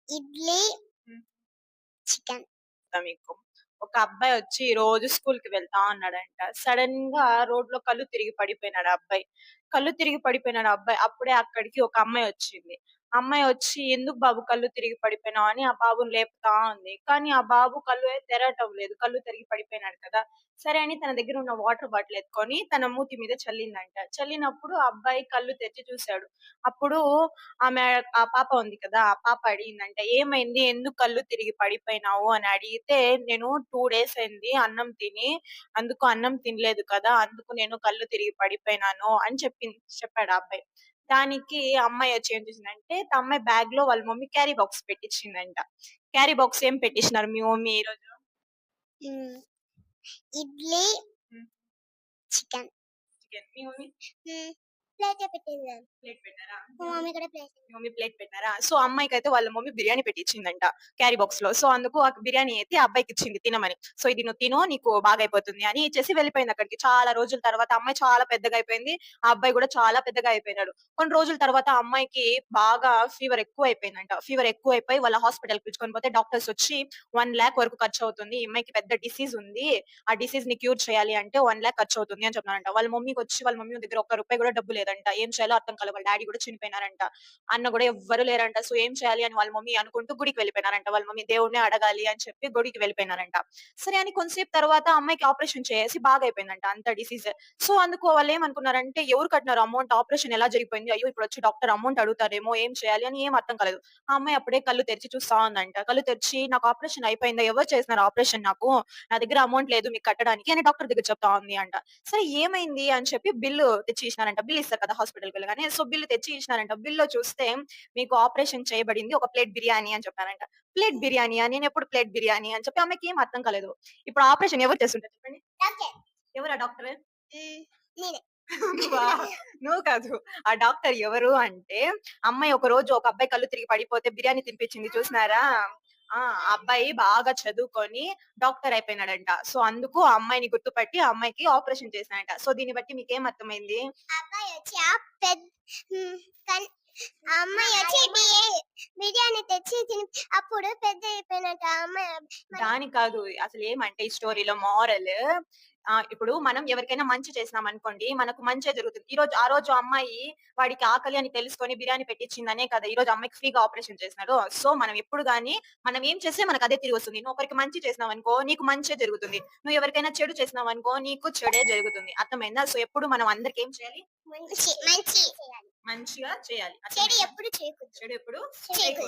ఇడ్లీ, హ్మ్. చికెన్. మీకు. ఒక అబ్బాయి వచ్చి రోజు స్కూల్‌కి వెళ్తా ఉన్నాడంట. సడెన్‌గా రోడ్‌లో కళ్ళు తిరిగి పడిపోయినాడు ఆ అబ్బాయి. కళ్ళు తిరిగి పడిపోయినాడు ఆ అబ్బాయి. అప్పుడే అక్కడికి ఒక అమ్మాయి వచ్చింది. అమ్మాయి వచ్చి "ఎందుకు బాబు కళ్ళు తిరిగి పడిపోయినావు" అని ఆ బాబుని లేపుతా ఉంది. కానీ ఆ బాబు కళ్ళు తెరవటం లేదు. కళ్ళు తిరిగి పడిపోయినాడు కదా! సరే అని తన దగ్గర ఉన్న వాటర్ బాటిల్ ఎత్తుకొని తన మూతి మీద చల్లిందంట. చల్లినప్పుడు ఆ అబ్బాయి కళ్ళు తెరిచి చూసాడు. అప్పుడు ఆమె ఆ పాప ఉంది కదా! ఆ పాప అడిగిందంట, "ఏమైంది? ఎందుకు కళ్ళు తిరిగి పడిపోయినావు?" అని అడిగితే, "నేను 2 డేస్ అయింది అన్నం తిని. అందుకు అన్నం తినలేదు కదా! అందుకు నేను కళ్ళు తిరిగి పడిపోయినాను" అని చెప్పాడు ఆ అబ్బాయి. దానికి ఆ అమ్మాయి వచ్చి ఏం చేసిందంటే, అమ్మాయి బ్యాగ్‌లో వాళ్ళ మమ్మీ క్యారీ బాక్స్ పెట్టిచ్చిందంట. క్యారీ బాక్స్ ఏం పెట్టిచ్చినారు మీ మమ్మీ ఈరోజు? హ్మ్. ఇడ్లీ, హ్మ్. చికెన్. చికెన్. మీ మమ్మీ? హ్మ్. ప్లేటే పెట్టింది. ప్లేట్ పెట్టారా? మా మమ్మీ కూడా ప్లేట్. మీ మమ్మీ ప్లేట్ పెట్టారా? సో, అమ్మాయికైతే వాళ్ళ మమ్మీ బిర్యానీ పెట్టిచ్చిందంట క్యారీ బాక్స్‌లో. సో, అందుకు ఆ బిర్యానీ ఎత్తి ఆ అబ్బాయికిచ్చింది తినమని. సో, "ఇది నువ్వు తిను నీకు బాగయిపోతుంది" అని ఇచ్చేసి వెళ్ళిపోయిందక్కడికి. చాలా రోజుల తర్వాత అమ్మాయి చాలా పెద్దగా అయిపోయింది. ఆ అబ్బాయి గూడా చాలా పెద్దగా అయిపోయినాడు. కొన్ని రోజుల తర్వాత ఆ అమ్మాయికి బాగా ఫీవర్ ఎక్కువైపోయిందంట. ఫీవర్ ఎక్కువైపోయి వాళ్ళ హాస్పిటల్‌కి పిలుచుకొని పోతే డాక్టర్సొచ్చి 1,00,000 వరకు ఖర్చవుతుంది. ఈ అమ్మాయికి పెద్ద డిసీజ్ ఉంది. ఆ డిసీజ్‌ని క్యూర్ చేయాలి అంటే 1,00,000 ఖర్చవుతుంది అని చెప్తున్నారంట. వాళ్ళ మమ్మీ దగ్గర ఒక్క రూపాయి గూడా డబ్బు లేదంట. ఏం చేయాలో అర్థం కాలే. వాళ్ళ డ్యాడీ గూడా చనిపోయినారంట. అన్న గూడా ఎవ్వరు లేరంట. సో, ఏం చేయాలి అని వాళ్ళ మమ్మీ అనుకుంటూ గుడికి వెళ్ళిపోయినారంట. వాళ్ళ మమ్మీ దేవుడినే అడగాలి అని చెప్పి గుడికి వెళ్ళిపోయినారంట. సరే అని కొంతసేపు తర్వాత అమ్మాయికి ఆపరేషన్ చేసి బాగయిపోయిందంట అంత డిసీజ్. సో, అందుకు వాళ్ళేమనుకున్నారంటే ఎవరు కట్టినారు అమౌంట్ ఆపరేషన్ ఎలా జరిగిపోయింది? అయ్యో! ఇప్పుడొచ్చి డాక్టర్ అమౌంట్ అడుగుతారేమో ఏం చేయాలి అని ఏం అర్థం కాలేదు. ఆ అమ్మాయి అప్పుడే కళ్ళు తెరిచి చూస్తా ఉందంట. కళ్ళు తెరిచి నాకు ఆపరేషన్ అయిపోయిందా? ఎవరు చేసినారు ఆపరేషన్ నాకు? నా దగ్గర అమౌంట్ లేదు మీకు కట్టడానికి అని డాక్టర్ దగ్గర చెప్తా ఉంది అంట. సరే ఏమైంది అని చెప్పి బిల్లు తెచ్చి ఇచ్చినారంట. బిల్ ఇస్తారు కదా! హాస్పిటల్‌కి వెళ్ళగానే. సో, బిల్ తెచ్చి ఇచ్చినారంట. బిల్‌లో చూస్తే మీకు ఆపరేషన్ చేయబడింది ఒక ప్లేట్ బిర్యానీ అని చెప్పారంట. ప్లేట్ బిర్యానీయా? నేనెప్పుడు ప్లేట్ బిర్యానీ అని చెప్పి ఆమెకేం అర్థం కాలేదు. ఇప్పుడు ఆపరేషన్ ఎవరు చేసుంటారు చెప్పండి? డాక్టర్. ఎవరు ఆ డాక్టరు? హ్మ్. నేనే. నువ్వా? నువ్వు కాదు. ఆ డాక్టర్ ఎవరు అంటే, అమ్మాయి ఒకరోజు ఒక అబ్బాయి కళ్ళు తిరిగి పడిపోతే బిర్యానీ తినిపించింది చూసినారా? ఆ! ఆ అబ్బాయి బాగా చదువుకొని డాక్టర్ అయిపోయినాడంట. సో, అందుకు ఆ అమ్మాయిని గుర్తుపట్టి ఆ అమ్మాయికి ఆపరేషన్ చేశారంట. సో, దీన్ని బట్టి మీకేం అర్థమైంది? ఆ అబ్బాయి వచ్చి ఆ పెద్ హ్మ్. కన్ ఆ అమ్మాయి వచ్చి బిర్యానీ తెచ్చి తిని అప్పుడు పెద్ద అయిపోయినట్టు ఆ అమ్మాయి దానికి కాదు. అసలేమంటే ఈ స్టోరీలో మోరల్ ఇప్పుడు మనం ఎవరికైనా మంచి చేసినామనుకోండి, మనకు మంచే జరుగుతుంది. ఆ రోజు అమ్మాయి వాడికి ఆకలి అని తెలుసుకొని బిర్యానీ పెట్టిచ్చిందనే కదా! ఈరోజు అమ్మాయికి ఫ్రీగా ఆపరేషన్ చేసినాడు. సో, మనం ఎప్పుడు గాని మనం ఏం చేస్తే మనకదే తిరిగొస్తుంది. నువ్వు ఒకరికి మంచి చేసినావనుకో, నీకు మంచే జరుగుతుంది. నువ్వు ఎవరికైనా చెడు చేసినావనుకో, నీకు చెడే జరుగుతుంది. అర్థమైందా? సో, ఎప్పుడు మనం అందరికి ఏం చేయాలి? మంచి మంచి చేయాలి. మంచిగా చేయాలి. చెడు అర్థమైందా? ఎప్పుడు చేయకూడదు. చెడు ఎప్పుడు చేయకూడదు. చేయకూడదు.